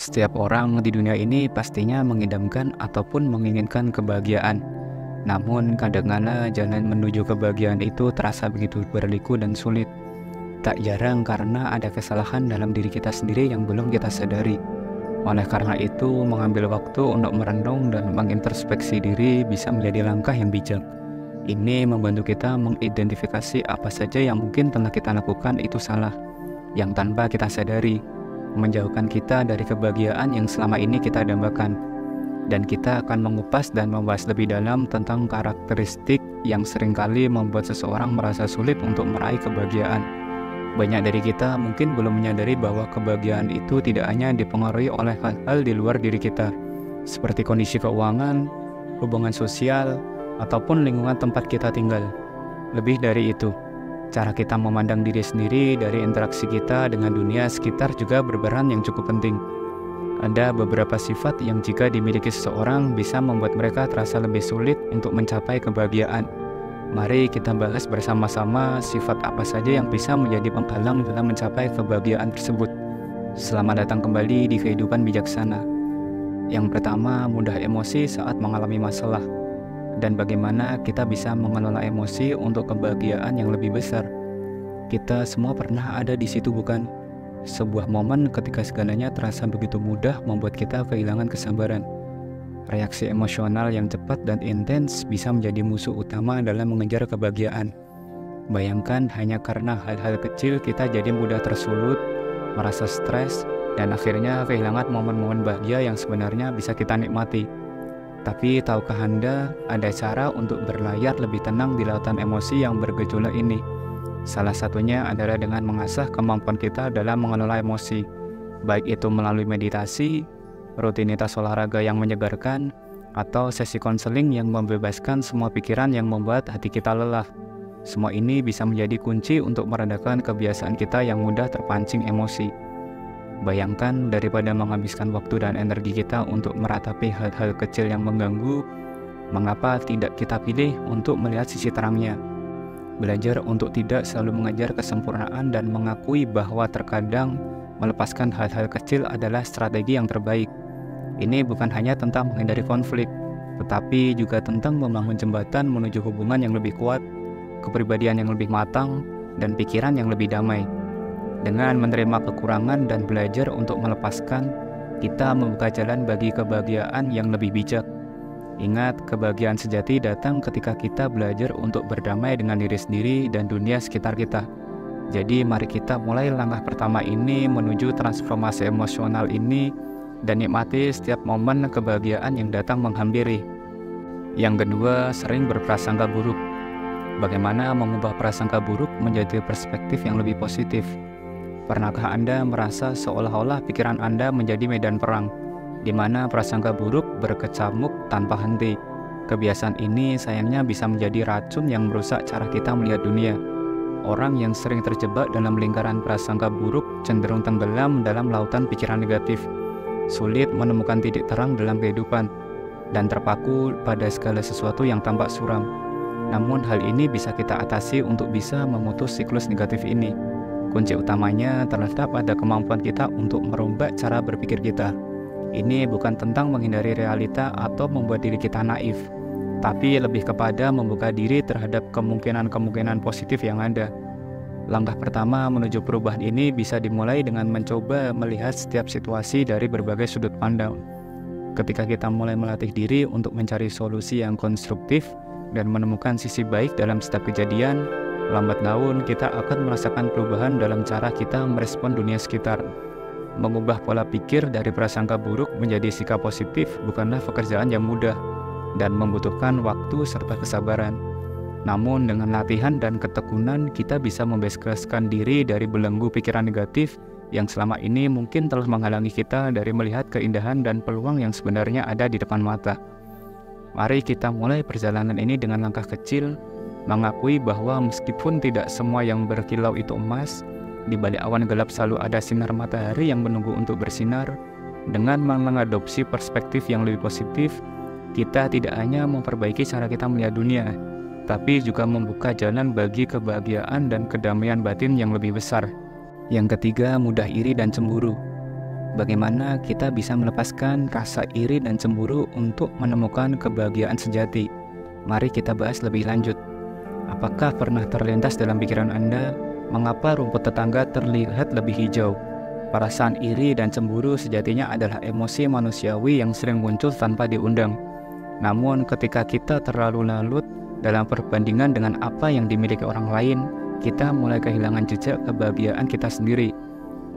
Setiap orang di dunia ini pastinya mengidamkan ataupun menginginkan kebahagiaan. Namun kadang-kala jalan menuju kebahagiaan itu terasa begitu berliku dan sulit. Tak jarang karena ada kesalahan dalam diri kita sendiri yang belum kita sadari. Oleh karena itu, mengambil waktu untuk merenung dan mengintrospeksi diri bisa menjadi langkah yang bijak. Ini membantu kita mengidentifikasi apa saja yang mungkin telah kita lakukan itu salah, yang tanpa kita sadari, menjauhkan kita dari kebahagiaan yang selama ini kita dambakan. Dan kita akan mengupas dan membahas lebih dalam tentang karakteristik yang seringkali membuat seseorang merasa sulit untuk meraih kebahagiaan. Banyak dari kita mungkin belum menyadari bahwa kebahagiaan itu tidak hanya dipengaruhi oleh hal-hal di luar diri kita, seperti kondisi keuangan, hubungan sosial, ataupun lingkungan tempat kita tinggal. Lebih dari itu, cara kita memandang diri sendiri dari interaksi kita dengan dunia sekitar juga berperan yang cukup penting. Ada beberapa sifat yang jika dimiliki seseorang bisa membuat mereka terasa lebih sulit untuk mencapai kebahagiaan. Mari kita bahas bersama-sama sifat apa saja yang bisa menjadi penghalang dalam mencapai kebahagiaan tersebut. Selamat datang kembali di Kehidupan Bijaksana. Yang pertama, mudah emosi saat mengalami masalah. Dan bagaimana kita bisa mengelola emosi untuk kebahagiaan yang lebih besar. Kita semua pernah ada di situ, bukan? Sebuah momen ketika segalanya terasa begitu mudah membuat kita kehilangan kesabaran. Reaksi emosional yang cepat dan intens bisa menjadi musuh utama dalam mengejar kebahagiaan. Bayangkan hanya karena hal-hal kecil kita jadi mudah tersulut, merasa stres, dan akhirnya kehilangan momen-momen bahagia yang sebenarnya bisa kita nikmati. Tapi tahukah Anda ada cara untuk berlayar lebih tenang di lautan emosi yang bergejolak ini? Salah satunya adalah dengan mengasah kemampuan kita dalam mengelola emosi, baik itu melalui meditasi, rutinitas olahraga yang menyegarkan, atau sesi konseling yang membebaskan semua pikiran yang membuat hati kita lelah. Semua ini bisa menjadi kunci untuk meredakan kebiasaan kita yang mudah terpancing emosi. Bayangkan daripada menghabiskan waktu dan energi kita untuk meratapi hal-hal kecil yang mengganggu, mengapa tidak kita pilih untuk melihat sisi terangnya? Belajar untuk tidak selalu mengejar kesempurnaan dan mengakui bahwa terkadang melepaskan hal-hal kecil adalah strategi yang terbaik. Ini bukan hanya tentang menghindari konflik, tetapi juga tentang membangun jembatan menuju hubungan yang lebih kuat, kepribadian yang lebih matang, dan pikiran yang lebih damai. Dengan menerima kekurangan dan belajar untuk melepaskan, kita membuka jalan bagi kebahagiaan yang lebih bijak. Ingat, kebahagiaan sejati datang ketika kita belajar untuk berdamai dengan diri sendiri dan dunia sekitar kita. Jadi mari kita mulai langkah pertama ini menuju transformasi emosional ini dan nikmati setiap momen kebahagiaan yang datang menghampiri. Yang kedua, sering berprasangka buruk. Bagaimana mengubah prasangka buruk menjadi perspektif yang lebih positif? Pernahkah Anda merasa seolah-olah pikiran Anda menjadi medan perang, di mana prasangka buruk berkecamuk tanpa henti? Kebiasaan ini sayangnya bisa menjadi racun yang merusak cara kita melihat dunia. Orang yang sering terjebak dalam lingkaran prasangka buruk cenderung tenggelam dalam lautan pikiran negatif, sulit menemukan titik terang dalam kehidupan, dan terpaku pada segala sesuatu yang tampak suram. Namun hal ini bisa kita atasi untuk bisa memutus siklus negatif ini. Kunci utamanya terletak pada kemampuan kita untuk merombak cara berpikir kita. Ini bukan tentang menghindari realita atau membuat diri kita naif, tapi lebih kepada membuka diri terhadap kemungkinan-kemungkinan positif yang ada. Langkah pertama menuju perubahan ini bisa dimulai dengan mencoba melihat setiap situasi dari berbagai sudut pandang. Ketika kita mulai melatih diri untuk mencari solusi yang konstruktif dan menemukan sisi baik dalam setiap kejadian, lambat laun kita akan merasakan perubahan dalam cara kita merespon dunia sekitar. Mengubah pola pikir dari prasangka buruk menjadi sikap positif bukanlah pekerjaan yang mudah dan membutuhkan waktu serta kesabaran. Namun dengan latihan dan ketekunan kita bisa membebaskan diri dari belenggu pikiran negatif yang selama ini mungkin telah menghalangi kita dari melihat keindahan dan peluang yang sebenarnya ada di depan mata. Mari kita mulai perjalanan ini dengan langkah kecil, mengakui bahwa meskipun tidak semua yang berkilau itu emas, di balik awan gelap selalu ada sinar matahari yang menunggu untuk bersinar. Dengan mengadopsi perspektif yang lebih positif, kita tidak hanya memperbaiki cara kita melihat dunia, tapi juga membuka jalan bagi kebahagiaan dan kedamaian batin yang lebih besar. Yang ketiga, mudah iri dan cemburu. bagaimana kita bisa melepaskan rasa iri dan cemburu untuk menemukan kebahagiaan sejati. Mari kita bahas lebih lanjut. Apakah pernah terlintas dalam pikiran Anda, mengapa rumput tetangga terlihat lebih hijau? Perasaan iri dan cemburu sejatinya adalah emosi manusiawi yang sering muncul tanpa diundang. Namun ketika kita terlalu larut dalam perbandingan dengan apa yang dimiliki orang lain, kita mulai kehilangan jejak kebahagiaan kita sendiri.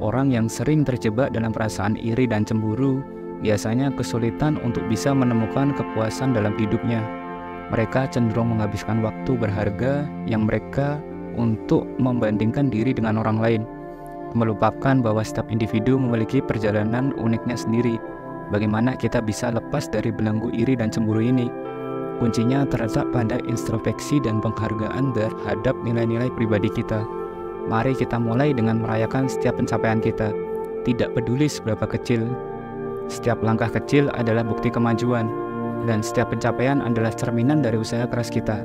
Orang yang sering terjebak dalam perasaan iri dan cemburu biasanya kesulitan untuk bisa menemukan kepuasan dalam hidupnya. Mereka cenderung menghabiskan waktu berharga yang mereka untuk membandingkan diri dengan orang lain, melupakan bahwa setiap individu memiliki perjalanan uniknya sendiri. Bagaimana kita bisa lepas dari belenggu iri dan cemburu ini? Kuncinya terletak pada introspeksi dan penghargaan terhadap nilai-nilai pribadi kita. Mari kita mulai dengan merayakan setiap pencapaian kita. Tidak peduli seberapa kecil, setiap langkah kecil adalah bukti kemajuan, dan setiap pencapaian adalah cerminan dari usaha keras kita.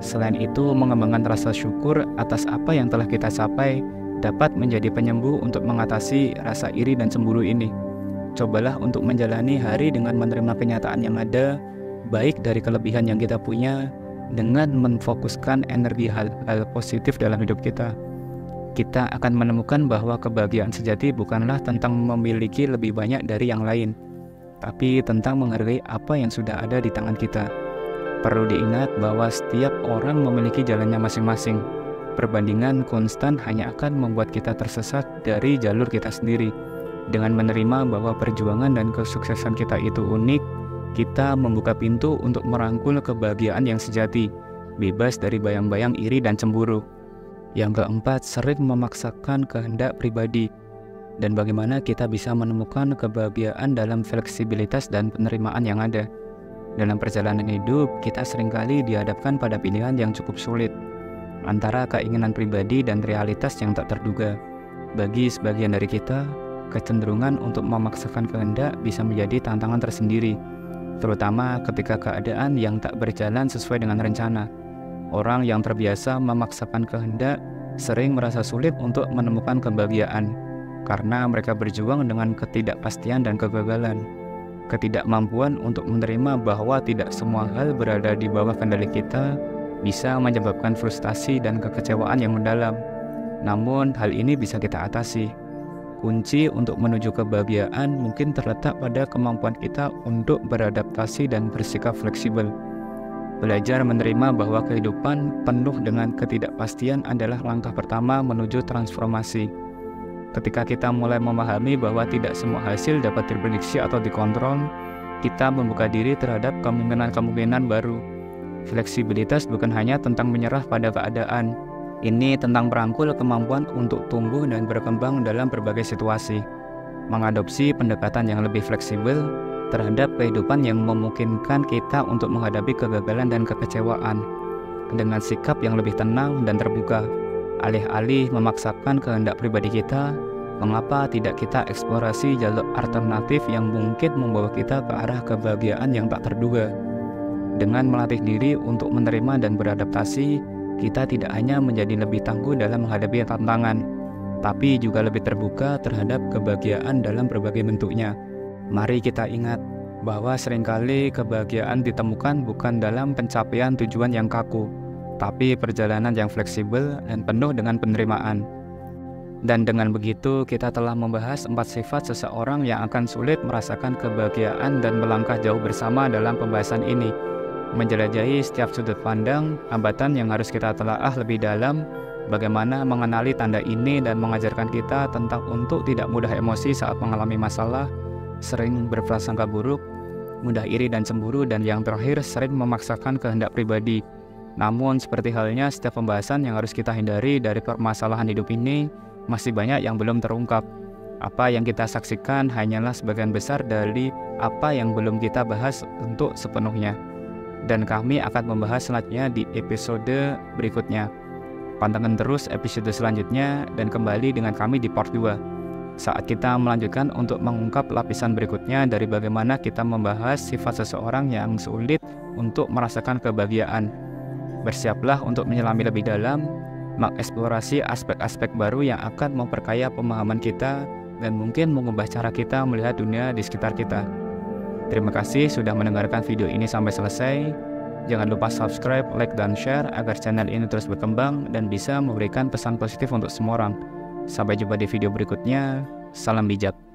Selain itu, mengembangkan rasa syukur atas apa yang telah kita capai dapat menjadi penyembuh untuk mengatasi rasa iri dan cemburu ini. Cobalah untuk menjalani hari dengan menerima kenyataan yang ada, baik dari kelebihan yang kita punya, dengan memfokuskan energi hal-hal positif dalam hidup kita. Kita akan menemukan bahwa kebahagiaan sejati bukanlah tentang memiliki lebih banyak dari yang lain, tapi tentang menghargai apa yang sudah ada di tangan kita. Perlu diingat bahwa setiap orang memiliki jalannya masing-masing. Perbandingan konstan hanya akan membuat kita tersesat dari jalur kita sendiri. Dengan menerima bahwa perjuangan dan kesuksesan kita itu unik, kita membuka pintu untuk merangkul kebahagiaan yang sejati, bebas dari bayang-bayang iri dan cemburu. Yang keempat, sering memaksakan kehendak pribadi. Dan bagaimana kita bisa menemukan kebahagiaan dalam fleksibilitas dan penerimaan yang ada. Dalam perjalanan hidup, kita seringkali dihadapkan pada pilihan yang cukup sulit antara keinginan pribadi dan realitas yang tak terduga. Bagi sebagian dari kita, kecenderungan untuk memaksakan kehendak bisa menjadi tantangan tersendiri, terutama ketika keadaan yang tak berjalan sesuai dengan rencana. Orang yang terbiasa memaksakan kehendak sering merasa sulit untuk menemukan kebahagiaan karena mereka berjuang dengan ketidakpastian dan kegagalan. Ketidakmampuan untuk menerima bahwa tidak semua hal berada di bawah kendali kita bisa menyebabkan frustasi dan kekecewaan yang mendalam. Namun hal ini bisa kita atasi. Kunci untuk menuju kebahagiaan mungkin terletak pada kemampuan kita untuk beradaptasi dan bersikap fleksibel. Belajar menerima bahwa kehidupan penuh dengan ketidakpastian adalah langkah pertama menuju transformasi. Ketika kita mulai memahami bahwa tidak semua hasil dapat diprediksi atau dikontrol, kita membuka diri terhadap kemungkinan-kemungkinan baru. Fleksibilitas bukan hanya tentang menyerah pada keadaan. Ini tentang merangkul kemampuan untuk tumbuh dan berkembang dalam berbagai situasi. Mengadopsi pendekatan yang lebih fleksibel terhadap kehidupan yang memungkinkan kita untuk menghadapi kegagalan dan kekecewaan dengan sikap yang lebih tenang dan terbuka. Alih-alih memaksakan kehendak pribadi kita, mengapa tidak kita eksplorasi jalur alternatif yang mungkin membawa kita ke arah kebahagiaan yang tak terduga? Dengan melatih diri untuk menerima dan beradaptasi, kita tidak hanya menjadi lebih tangguh dalam menghadapi tantangan, tapi juga lebih terbuka terhadap kebahagiaan dalam berbagai bentuknya. Mari kita ingat bahwa seringkali kebahagiaan ditemukan bukan dalam pencapaian tujuan yang kaku, tapi perjalanan yang fleksibel dan penuh dengan penerimaan. Dan dengan begitu, kita telah membahas 4 sifat seseorang yang akan sulit merasakan kebahagiaan dan melangkah jauh bersama dalam pembahasan ini. Menjelajahi setiap sudut pandang, hambatan yang harus kita telaah lebih dalam, bagaimana mengenali tanda ini dan mengajarkan kita tentang untuk tidak mudah emosi saat mengalami masalah, sering berprasangka buruk, mudah iri dan cemburu, dan yang terakhir sering memaksakan kehendak pribadi. Namun seperti halnya setiap pembahasan yang harus kita hindari dari permasalahan hidup ini, masih banyak yang belum terungkap. Apa yang kita saksikan hanyalah sebagian besar dari apa yang belum kita bahas untuk sepenuhnya. Dan kami akan membahas selanjutnya di episode berikutnya. Pantengin terus episode selanjutnya dan kembali dengan kami di part 2. Saat kita melanjutkan untuk mengungkap lapisan berikutnya dari bagaimana kita membahas sifat seseorang yang sulit untuk merasakan kebahagiaan. Bersiaplah untuk menyelami lebih dalam, mengeksplorasi aspek-aspek baru yang akan memperkaya pemahaman kita dan mungkin mengubah cara kita melihat dunia di sekitar kita. Terima kasih sudah mendengarkan video ini sampai selesai. Jangan lupa subscribe, like, dan share agar channel ini terus berkembang dan bisa memberikan pesan positif untuk semua orang. Sampai jumpa di video berikutnya. Salam bijak.